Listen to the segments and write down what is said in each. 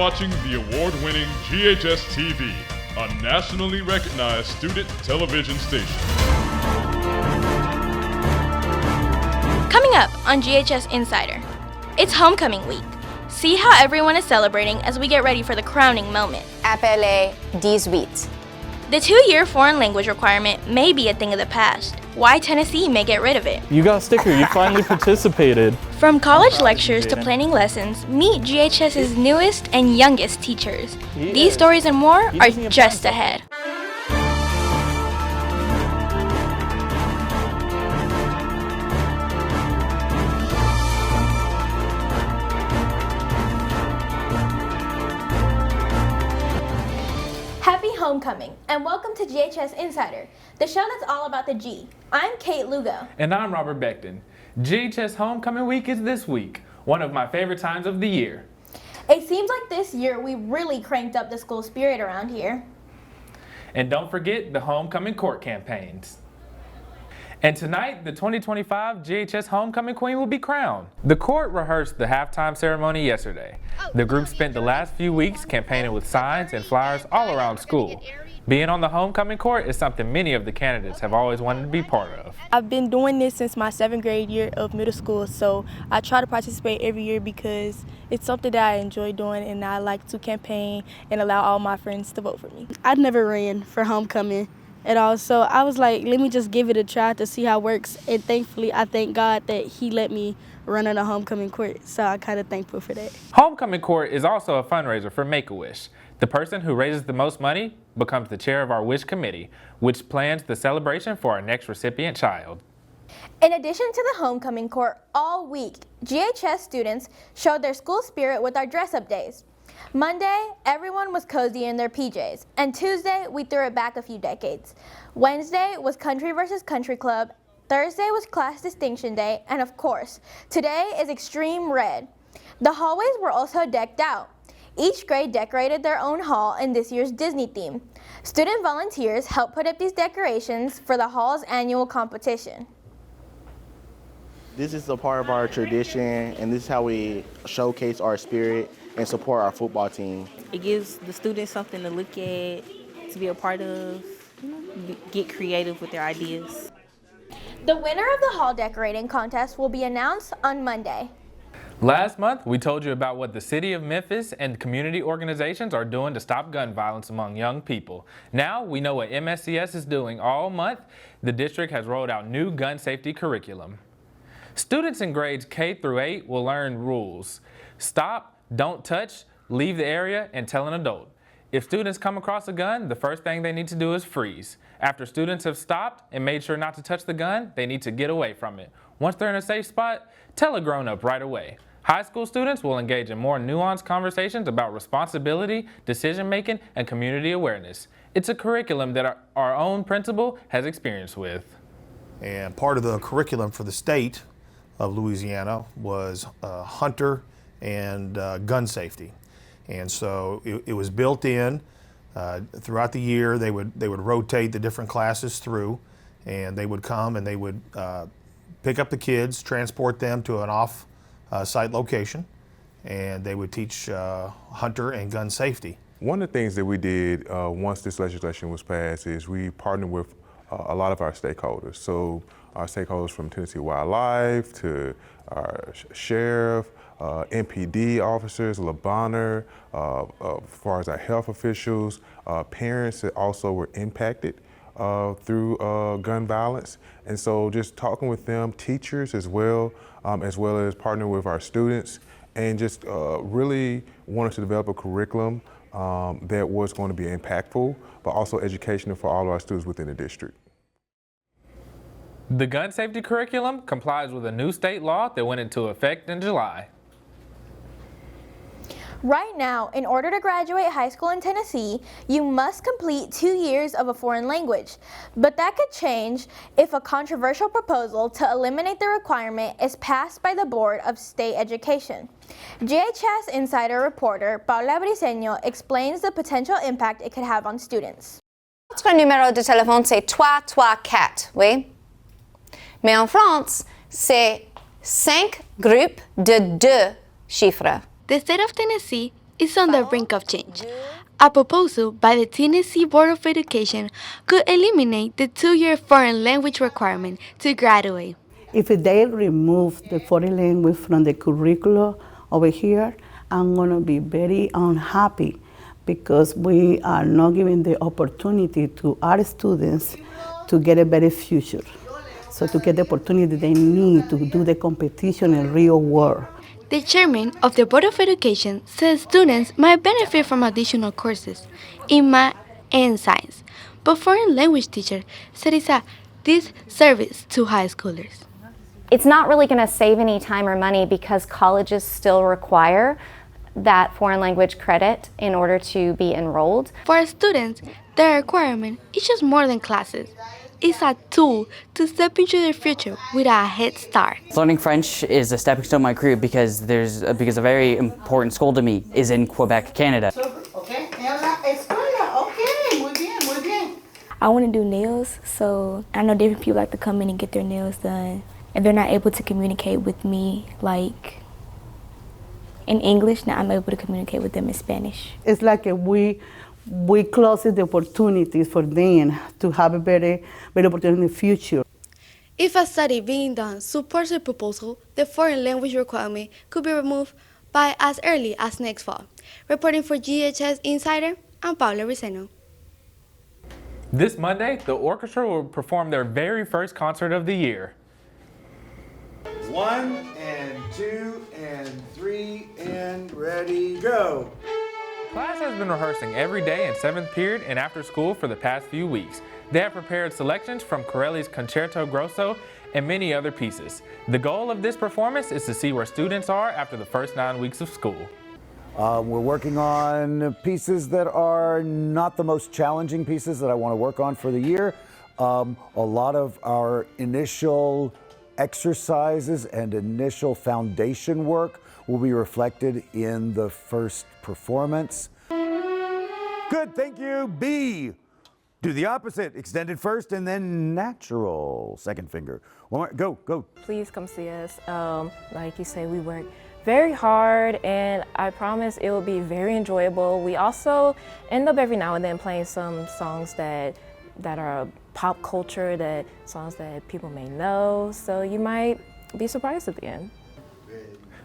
watching the award-winning GHS-TV, a nationally recognized student television station. Coming up on GHS Insider, it's homecoming week. See how everyone is celebrating as we get ready for the crowning moment. Appelez 18. The 2-year foreign language requirement may be a thing of the past. Why Tennessee may get rid of it. You got a sticker, you finally participated. From college lectures to planning lessons, meet GHS's newest and youngest teachers. These stories and more are just ahead. Happy homecoming, and welcome to GHS Insider, the show that's all about the G. I'm Kate Lugo. And I'm Robert Beckton. GHS Homecoming Week is this week, one of my favorite times of the year. It seems like this year we really cranked up the school spirit around here. And don't forget the homecoming court campaigns. And tonight, the 2025 GHS Homecoming Queen will be crowned. The court rehearsed the halftime ceremony yesterday. The group spent the last few weeks campaigning with signs and flyers all around school. Being on the homecoming court is something many of the candidates have always wanted to be part of. I've been doing this since my 7th grade year of middle school, so I try to participate every year because it's something that I enjoy doing and I like to campaign and allow all my friends to vote for me. I'd never ran for homecoming at all, so I was like, let me just give it a try to see how it works, and thankfully I thank God that he let me run on a homecoming court, so I'm kind of thankful for that. Homecoming court is also a fundraiser for Make-A-Wish. The person who raises the most money becomes the chair of our Wish Committee, which plans the celebration for our next recipient child. In addition to the homecoming court, all week, GHS students showed their school spirit with our dress-up days. Monday, everyone was cozy in their PJs, and Tuesday, we threw it back a few decades. Wednesday was Country versus Country Club, Thursday was Class Distinction Day, and of course, today is Extreme Red. The hallways were also decked out. Each grade decorated their own hall in this year's Disney theme. Student volunteers helped put up these decorations for the hall's annual competition. This is a part of our tradition, and this is how we showcase our spirit and support our football team. It gives the students something to look at, to be a part of, get creative with their ideas. The winner of the hall decorating contest will be announced on Monday. Last month, we told you about what the city of Memphis and community organizations are doing to stop gun violence among young people. Now we know what MSCS is doing all month. The district has rolled out new gun safety curriculum. Students in grades K through 8 will learn rules. Stop, don't touch, leave the area, and tell an adult. If students come across a gun, the first thing they need to do is freeze. After students have stopped and made sure not to touch the gun, they need to get away from it. Once they're in a safe spot, tell a grown-up right away. High school students will engage in more nuanced conversations about responsibility, decision-making, and community awareness. It's a curriculum that our own principal has experience with. And part of the curriculum for the state of Louisiana was hunter and gun safety. And so it was built in throughout the year. They would rotate the different classes through, and they would come and they would pick up the kids, transport them to an off-site location, and they would teach hunter and gun safety. One of the things that we did once this legislation was passed is we partnered with a lot of our stakeholders. So our stakeholders from Tennessee Wildlife to our sheriff, MPD officers, LeBonner, as far as our health officials, parents that also were impacted through gun violence. And so just talking with them, teachers as well as partnering with our students, and just really wanted to develop a curriculum that was going to be impactful, but also educational for all of our students within the district. The gun safety curriculum complies with a new state law that went into effect in July. Right now, in order to graduate high school in Tennessee, you must complete 2 years of a foreign language. But that could change if a controversial proposal to eliminate the requirement is passed by the Board of State Education. GHS Insider reporter Paula Briceño explains the potential impact it could have on students. Notre numéro de téléphone, c'est 334, oui? Mais en France, c'est 5 groupes de 2 chiffres. The state of Tennessee is on the brink of change. A proposal by the Tennessee Board of Education could eliminate the 2-year foreign language requirement to graduate. If they remove the foreign language from the curricula over here, I'm going to be very unhappy because we are not giving the opportunity to our students to get a better future. So to get the opportunity they need to do the competition in real world. The chairman of the Board of Education says students might benefit from additional courses in math and science, but foreign language teacher said it's a disservice to high schoolers. It's not really going to save any time or money because colleges still require that foreign language credit in order to be enrolled. For students, the requirement is just more than classes. It's a tool to step into their future with a head start. Learning French is a stepping stone in my career because a very important school to me is in Quebec, Canada. I want to do nails, so I know different people like to come in and get their nails done, and they're not able to communicate with me like in English. Now I'm able to communicate with them in Spanish. It's like we close the opportunities for them to have a better opportunity in the future. If a study being done supports the proposal, the foreign language requirement could be removed by as early as next fall. Reporting for GHS Insider, I'm Paula Riceno. This Monday, the orchestra will perform their very first concert of the year. 1 and 2 and 3 and ready, go. Class has been rehearsing every day in 7th period and after school for the past few weeks. They have prepared selections from Corelli's Concerto Grosso and many other pieces. The goal of this performance is to see where students are after the first 9 weeks of school. We're working on pieces that are not the most challenging pieces that I want to work on for the year. A lot of our initial exercises and initial foundation work will be reflected in the first performance. Good, thank you. B. Do the opposite. Extended first and then natural. Second finger. One more. Go, go. Please come see us. Like you say, we work very hard, and I promise it will be very enjoyable. We also end up every now and then playing some songs that are pop culture, that songs that people may know, so you might be surprised at the end.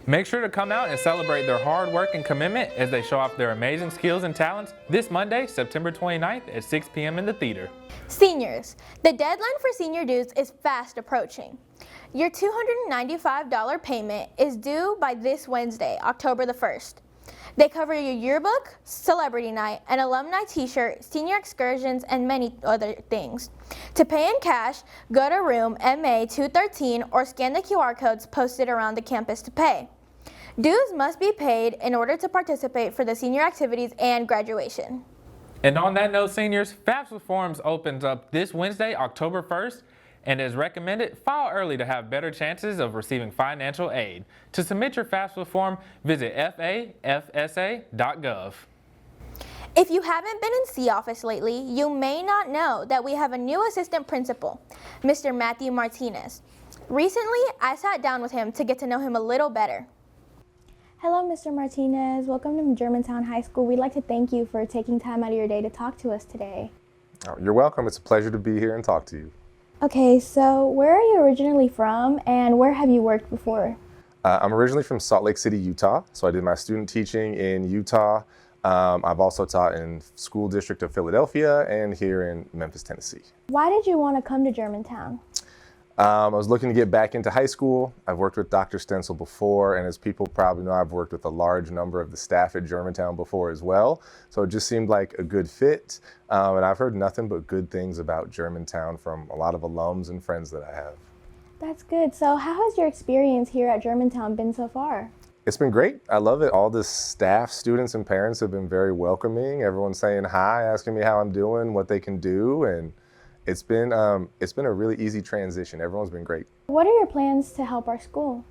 Make sure to come out and celebrate their hard work and commitment as they show off their amazing skills and talents this Monday, September 29th at 6 p.m. in the theater. Seniors, the deadline for senior dues is fast approaching. Your $295 payment is due by this Wednesday, October the 1st. They cover your yearbook, celebrity night, an alumni t-shirt, senior excursions, and many other things. To pay in cash, go to room MA213 or scan the QR codes posted around the campus to pay. Dues must be paid in order to participate for the senior activities and graduation. And on that note, seniors, FAFSA forms opens up this Wednesday, October 1st, and as recommended, file early to have better chances of receiving financial aid. To submit your FAFSA form, visit fafsa.gov. If you haven't been in C office lately, you may not know that we have a new assistant principal, Mr. Matthew Martinez. Recently, I sat down with him to get to know him a little better. Hello, Mr. Martinez. Welcome to Germantown High School. We'd like to thank you for taking time out of your day to talk to us today. Oh, you're welcome. It's a pleasure to be here and talk to you. Okay, so where are you originally from and where have you worked before? I'm originally from Salt Lake City, Utah. So I did my student teaching in Utah. I've also taught in School District of Philadelphia and here in Memphis, Tennessee. Why did you want to come to Germantown? I was looking to get back into high school. I've worked with Dr. Stencil before, and as people probably know, I've worked with a large number of the staff at Germantown before as well. So it just seemed like a good fit. And I've heard nothing but good things about Germantown from a lot of alums and friends that I have. That's good. So how has your experience here at Germantown been so far? It's been great. I love it. All the staff, students, and parents have been very welcoming. Everyone's saying hi, asking me how I'm doing, what they can do, and it's been a really easy transition. Everyone's been great. What are your plans to help our school?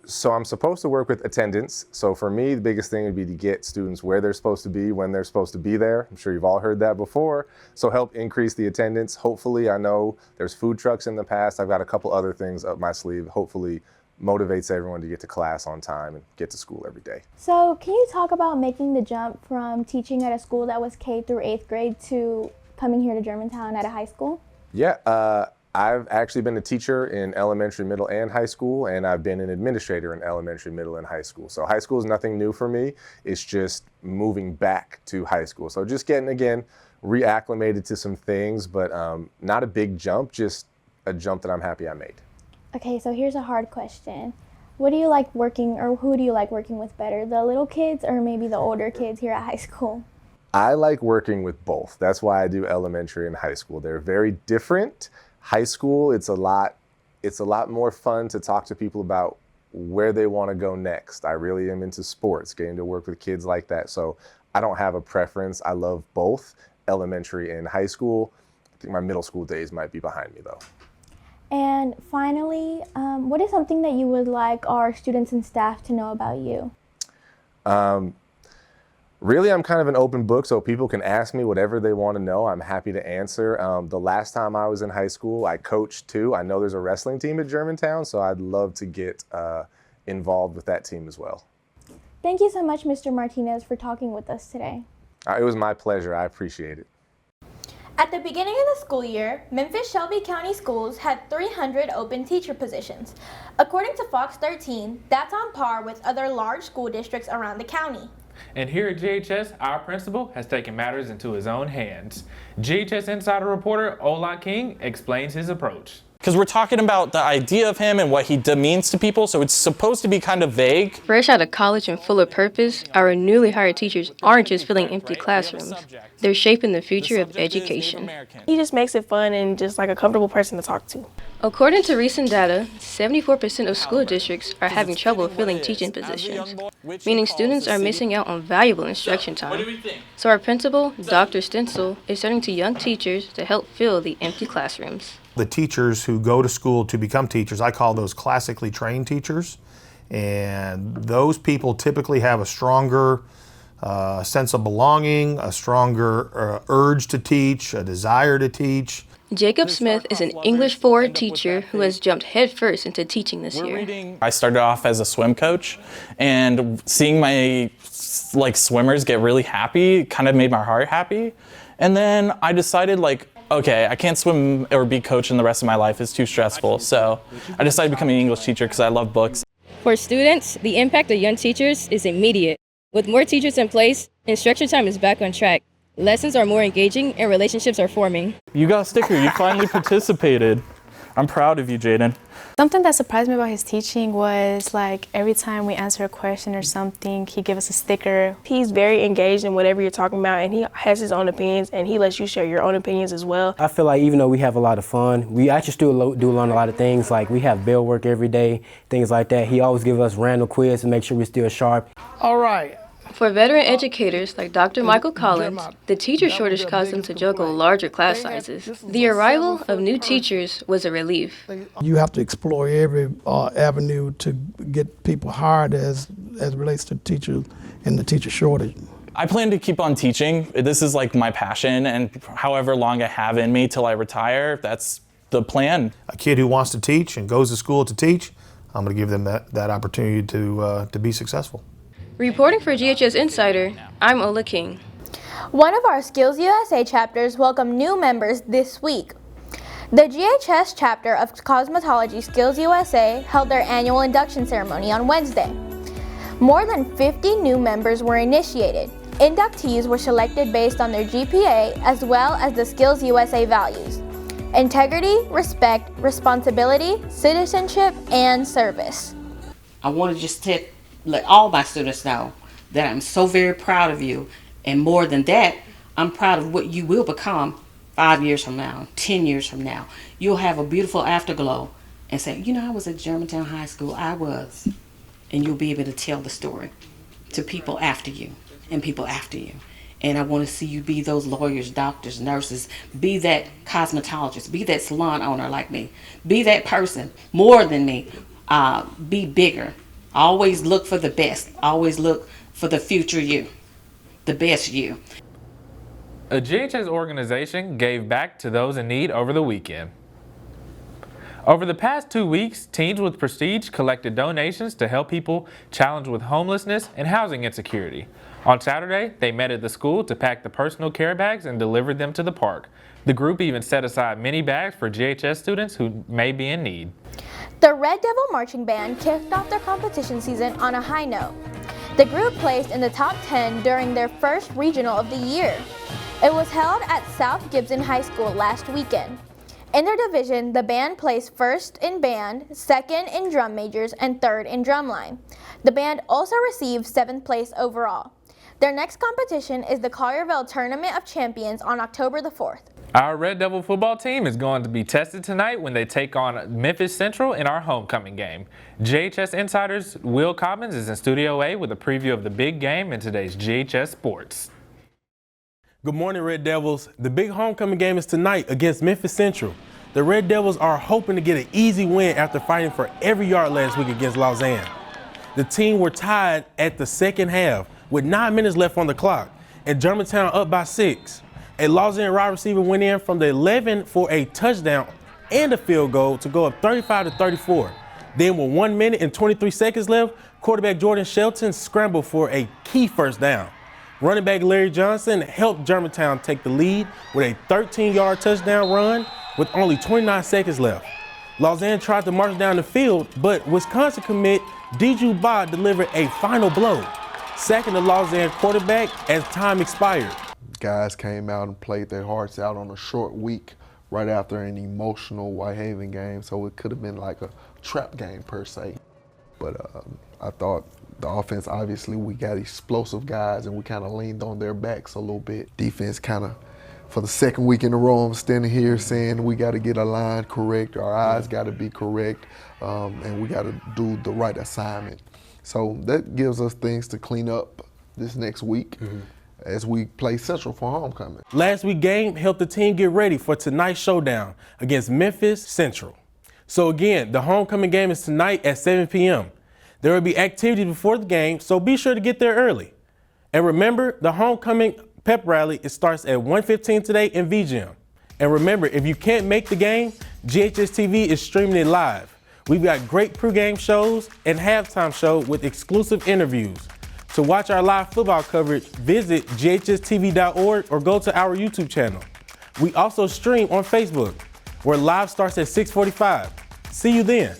So I'm supposed to work with attendance. So for me, the biggest thing would be to get students where they're supposed to be, when they're supposed to be there. I'm sure you've all heard that before. So help increase the attendance. Hopefully, I know there's food trucks in the past. I've got a couple other things up my sleeve. Hopefully motivates everyone to get to class on time and get to school every day. So can you talk about making the jump from teaching at a school that was K through 8th grade to coming here to Germantown at a high school? Yeah, I've actually been a teacher in elementary, middle, and high school, and I've been an administrator in elementary, middle, and high school. So high school is nothing new for me. It's just moving back to high school. So just getting, again, reacclimated to some things, but not a big jump, just a jump that I'm happy I made. Okay, so here's a hard question. What do you like working, or who do you like working with better, the little kids or maybe the older kids here at high school? I like working with both. That's why I do elementary and high school. They're very different. High school, it's a lot more fun to talk to people about where they want to go next. I really am into sports, getting to work with kids like that. So I don't have a preference. I love both elementary and high school. I think my middle school days might be behind me though. And finally, what is something that you would like our students and staff to know about you? Really, I'm kind of an open book, so people can ask me whatever they want to know. I'm happy to answer. The last time I was in high school, I coached too. I know there's a wrestling team at Germantown, so I'd love to get involved with that team as well. Thank you so much, Mr. Martinez, for talking with us today. It was my pleasure. I appreciate it. At the beginning of the school year, Memphis-Shelby County Schools had 300 open teacher positions. According to Fox 13, that's on par with other large school districts around the county. And here at GHS, our principal has taken matters into his own hands. GHS Insider reporter Ola King explains his approach. Because we're talking about the idea of him and what he demeans to people, so it's supposed to be kind of vague. Fresh out of college and full of purpose, our newly hired teachers aren't just filling empty classrooms. They're shaping the future of education. He just makes it fun and just like a comfortable person to talk to. According to recent data, 74% of school districts are having trouble filling teaching positions, meaning students are missing out on valuable instruction time. So our principal, Dr. Stencil, is turning to young teachers to help fill the empty classrooms. The teachers who go to school to become teachers, I call those classically trained teachers, and those people typically have a stronger sense of belonging, a stronger urge to teach, a desire to teach. Jacob Smith is an English 4 teacher who has jumped headfirst into teaching this year. I started off as a swim coach, and seeing my swimmers get really happy kind of made my heart happy. And then I decided okay, I can't swim or be coaching the rest of my life. It's too stressful. So I decided to become an English teacher because I love books. For students, the impact of young teachers is immediate. With more teachers in place, instruction time is back on track. Lessons are more engaging and relationships are forming. You got a sticker. You finally participated. I'm proud of you, Jaden. Something that surprised me about his teaching was every time we answer a question or something, he gives us a sticker. He's very engaged in whatever you're talking about, and he has his own opinions, and he lets you share your own opinions as well. I feel like even though we have a lot of fun, we actually still do learn a lot of things. Like we have bell work every day, things like that. He always gives us random quiz to make sure we're still sharp. All right. For veteran educators like Dr. Michael Collins, the teacher shortage caused them to juggle larger class sizes. The arrival of new teachers was a relief. You have to explore every avenue to get people hired as it relates to teachers and the teacher shortage. I plan to keep on teaching. This is my passion, and however long I have in me till I retire, that's the plan. A kid who wants to teach and goes to school to teach, I'm going to give them that opportunity to be successful. Reporting for GHS Insider, I'm Ola King. One of our Skills USA chapters welcomed new members this week. The GHS chapter of Cosmetology Skills USA held their annual induction ceremony on Wednesday. More than 50 new members were initiated. Inductees were selected based on their GPA as well as the Skills USA values: integrity, respect, responsibility, citizenship, and service. I want to just let all my students know that I'm so very proud of you, and more than that, I'm proud of what you will become 5 years from now, 10 years from now. You'll have a beautiful afterglow and say, I was at Germantown High School, I was. And you'll be able to tell the story to people after you and people after you. And I want to see you be those lawyers, doctors, nurses, be that cosmetologist, be that salon owner like me, be that person more than me, be bigger. Always look for the best. Always look for the future you, the best you. A GHS organization gave back to those in need over the weekend. Over the past 2 weeks, teens with prestige collected donations to help people challenged with homelessness and housing insecurity. On Saturday, they met at the school to pack the personal care bags and delivered them to the park. The group even set aside mini bags for GHS students who may be in need. The Red Devil Marching Band kicked off their competition season on a high note. The group placed in the top 10 during their first regional of the year. It was held at South Gibson High School last weekend. In their division, the band placed first in band, second in drum majors, and third in drumline. The band also received 7th place overall. Their next competition is the Collierville Tournament of Champions on October the 4th. Our Red Devil football team is going to be tested tonight when they take on Memphis Central in our homecoming game. GHS Insider's Will Cobbins is in Studio A with a preview of the big game in today's GHS Sports. Good morning, Red Devils. The big homecoming game is tonight against Memphis Central. The Red Devils are hoping to get an easy win after fighting for every yard last week against Lausanne. The team were tied at the second half with 9 minutes left on the clock, and Germantown up by 6. A Lausanne wide receiver went in from the 11 for a touchdown and a field goal to go up 35-34. Then with 1 minute and 23 seconds left, quarterback Jordan Shelton scrambled for a key first down. Running back Larry Johnson helped Germantown take the lead with a 13-yard touchdown run with only 29 seconds left. Lausanne tried to march down the field, but Wisconsin commit Diju Ba delivered a final blow, sacking the Lausanne quarterback as time expired. Guys came out and played their hearts out on a short week right after an emotional Whitehaven game, so it could have been like a trap game per se. But I thought the offense, obviously, we got explosive guys and we kind of leaned on their backs a little bit. Defense kind of, for the second week in a row, I'm standing here saying we got to get our line correct, our eyes got to be correct, and we got to do the right assignment. So that gives us things to clean up this next week. As we play Central for homecoming. Last week's game helped the team get ready for tonight's showdown against Memphis Central. So again, the homecoming game is tonight at 7 p.m. There will be activities before the game, so be sure to get there early. And remember, the homecoming pep rally, it starts at 1:15 today in VGym. And remember, if you can't make the game, GHS-TV is streaming it live. We've got great pregame shows and halftime show with exclusive interviews. To watch our live football coverage, visit ghstv.org or go to our YouTube channel. We also stream on Facebook, where live starts at 6:45. See you then.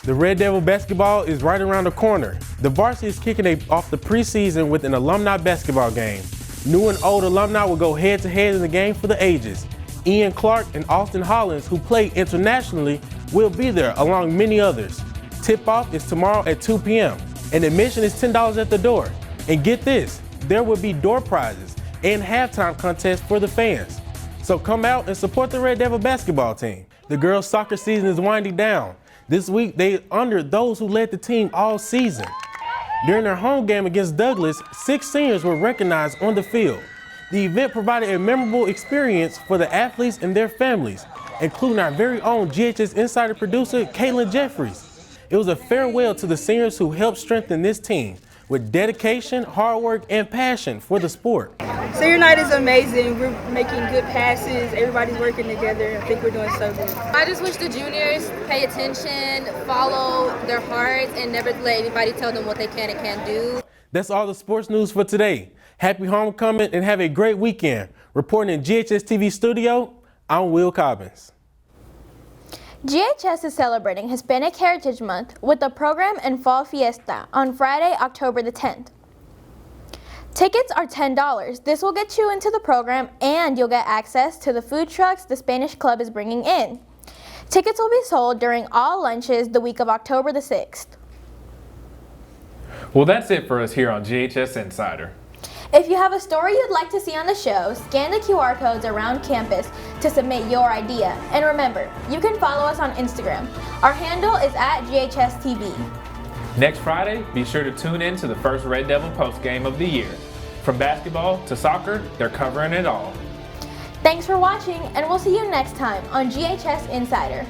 The Red Devil basketball is right around the corner. The varsity is kicking off the preseason with an alumni basketball game. New and old alumni will go head-to-head in the game for the ages. Ian Clark and Austin Hollins, who play internationally, will be there, along many others. Tip-off is tomorrow at 2 p.m. and admission is $10 at the door. And get this, there will be door prizes and halftime contests for the fans. So come out and support the Red Devil basketball team. The girls' soccer season is winding down. This week, they honored those who led the team all season. During their home game against Douglas, 6 seniors were recognized on the field. The event provided a memorable experience for the athletes and their families, including our very own GHS Insider producer, Caitlin Jeffries. It was a farewell to the seniors who helped strengthen this team with dedication, hard work, and passion for the sport. Senior night is amazing. We're making good passes. Everybody's working together. I think we're doing so good. I just wish the juniors pay attention, follow their hearts, and never let anybody tell them what they can and can't do. That's all the sports news for today. Happy homecoming and have a great weekend. Reporting in GHS-TV studio, I'm Will Cobbins. GHS is celebrating Hispanic Heritage Month with a program and fall fiesta on Friday, October the 10th. Tickets are $10. This will get you into the program and you'll get access to the food trucks the Spanish Club is bringing in. Tickets will be sold during all lunches the week of October the 6th. Well, that's it for us here on GHS Insider. If you have a story you'd like to see on the show, scan the QR codes around campus to submit your idea. And remember, you can follow us on Instagram. Our handle is @GHS-TV. Next Friday, be sure to tune in to the first Red Devil postgame of the year. From basketball to soccer, they're covering it all. Thanks for watching, and we'll see you next time on GHS Insider.